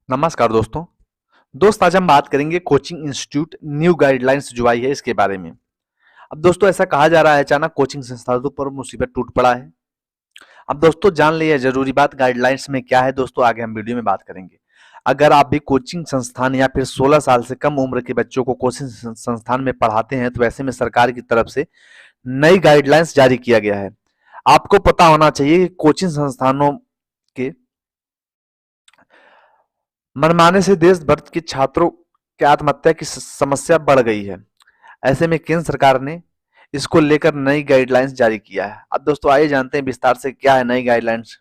नमस्कार दोस्त आज हम बात करेंगे कोचिंग इंस्टीट्यूट न्यू गाइडलाइंस जो आई है इसके बारे में। अब दोस्तों ऐसा कहा जा रहा है अचानक कोचिंग संस्थानों पर मुसीबत टूट पड़ा है। अब दोस्तों जान लिया जरूरी बात गाइडलाइंस में क्या है। दोस्तों आगे हम वीडियो में बात करेंगे। अगर आप भी कोचिंग संस्थान या फिर 16 साल से कम उम्र के बच्चों को कोचिंग संस्थान में पढ़ाते हैं तो ऐसे में सरकार की तरफ से नई गाइडलाइंस जारी किया गया है। आपको पता होना चाहिए कि कोचिंग संस्थानों के मनमाने से देश भर के छात्रों की आत्महत्या की समस्या बढ़ गई है। ऐसे में केंद्र सरकार ने इसको लेकर नई गाइडलाइंस जारी किया है। अब दोस्तों आइए जानते हैं विस्तार से क्या है नई गाइडलाइंस।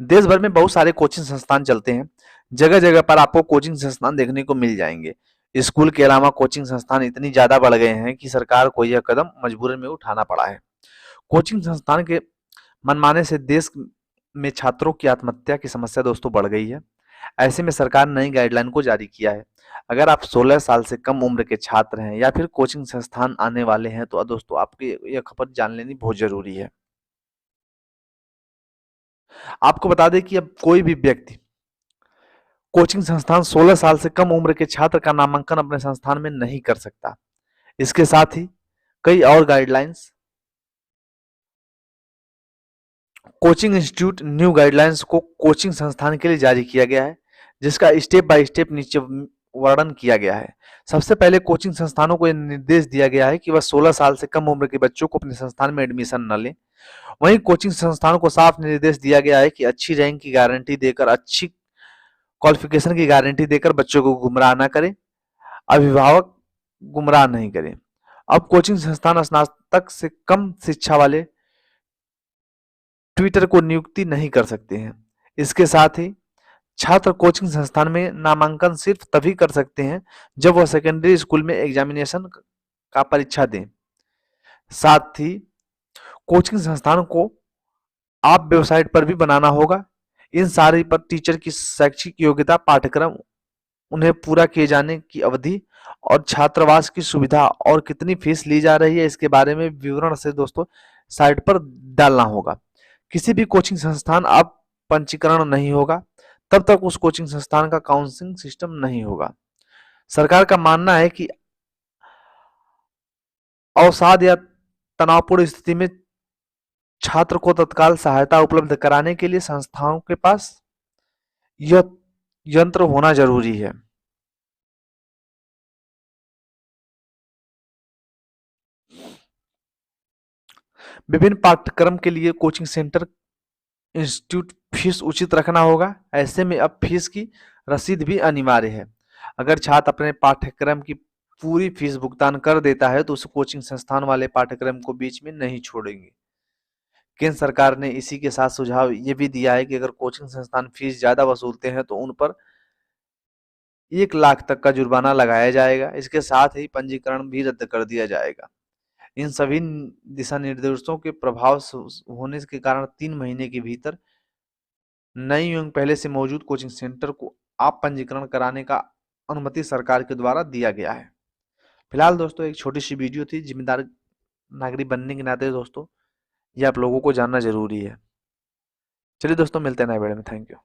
देश भर में बहुत सारे कोचिंग संस्थान चलते हैं। जगह जगह पर आपको कोचिंग संस्थान देखने को मिल जाएंगे। स्कूल के अलावा कोचिंग संस्थान इतनी ज्यादा बढ़ गए हैं कि सरकार को यह कदम मजबूरन में उठाना पड़ा है। कोचिंग संस्थान के मनमाने से देश में छात्रों की आत्महत्या की समस्या दोस्तों बढ़ गई है। ऐसे में सरकार ने नई गाइडलाइन को जारी किया है। अगर आप 16 साल से कम उम्र के छात्र हैं या फिर कोचिंग संस्थान आने वाले हैं तो दोस्तों आपकी यह खबर जान लेनी बहुत जरूरी है। आपको बता दें कि अब कोई भी व्यक्ति कोचिंग संस्थान 16 साल से कम उम्र के छात्र का नामांकन अपने संस्थान में नहीं कर सकता। इसके साथ ही कई और guidelines coaching institute new guidelines को कोचिंग संस्थान के लिए जारी किया गया है, जिसका स्टेप बाय स्टेप नीचे वर्णन किया गया है। सबसे पहले कोचिंग संस्थानों को यह निर्देश दिया गया है कि वह 16 साल से कम उम्र के बच्चों को अपने संस्थान में एडमिशन न लें। वहीं कोचिंग संस्थानों को साफ निर्देश दिया गया है कि अच्छी रैंक की गारंटी देकर, अच्छी क्वालिफिकेशन की गारंटी देकर बच्चों को गुमराह न करें, अभिभावक गुमराह नहीं करें। अब कोचिंग संस्थान स्नातक से कम शिक्षा वाले ट्विटर को नियुक्ति नहीं कर सकते हैं। इसके साथ ही छात्र कोचिंग संस्थान में नामांकन सिर्फ तभी कर सकते हैं जब वह सेकेंडरी स्कूल में एग्जामिनेशन का परीक्षा दें। साथ ही कोचिंग संस्थान को आप वेबसाइट पर भी बनाना होगा। इन सारे पर टीचर की शैक्षिक योग्यता, पाठ्यक्रम, उन्हें पूरा किए जाने की अवधि और छात्रावास की सुविधा और कितनी फीस ली जा रही है इसके बारे में विवरण से दोस्तों साइट पर डालना होगा। किसी भी कोचिंग संस्थान अब पंजीकरण नहीं होगा तब तक उस कोचिंग संस्थान का काउंसलिंग सिस्टम नहीं होगा। सरकार का मानना है कि अवसाद या तनावपूर्ण स्थिति में छात्र को तत्काल सहायता उपलब्ध कराने के लिए संस्थाओं के पास यह यंत्र होना जरूरी है। विभिन्न पाठ्यक्रम के लिए कोचिंग सेंटर इंस्टीट्यूट फीस उचित रखना होगा। ऐसे में अब फीस की रसीद भी अनिवार्य है। अगर छात्र अपने पाठ्यक्रम की पूरी फीस भुगतान कर देता है तो उस कोचिंग संस्थान वाले पाठ्यक्रम को बीच में नहीं छोड़ेंगे। केंद्र सरकार ने इसी के साथ सुझाव ये भी दिया है कि अगर कोचिंग संस्थान फीस ज्यादा वसूलते हैं तो उन पर 1 लाख तक का जुर्माना लगाया जाएगा। इसके साथ ही पंजीकरण भी रद्द कर दिया जाएगा। इन सभी दिशा निर्देशों के प्रभाव होने के कारण 3 महीने के भीतर नई एवं पहले से मौजूद कोचिंग सेंटर को आप पंजीकरण कराने का अनुमति सरकार के द्वारा दिया गया है। फिलहाल दोस्तों एक छोटी सी वीडियो थी। जिम्मेदार नागरिक बनने के नाते दोस्तों ये आप लोगों को जानना जरूरी है। चलिए दोस्तों मिलते हैं नए वीडियो में। Thank you.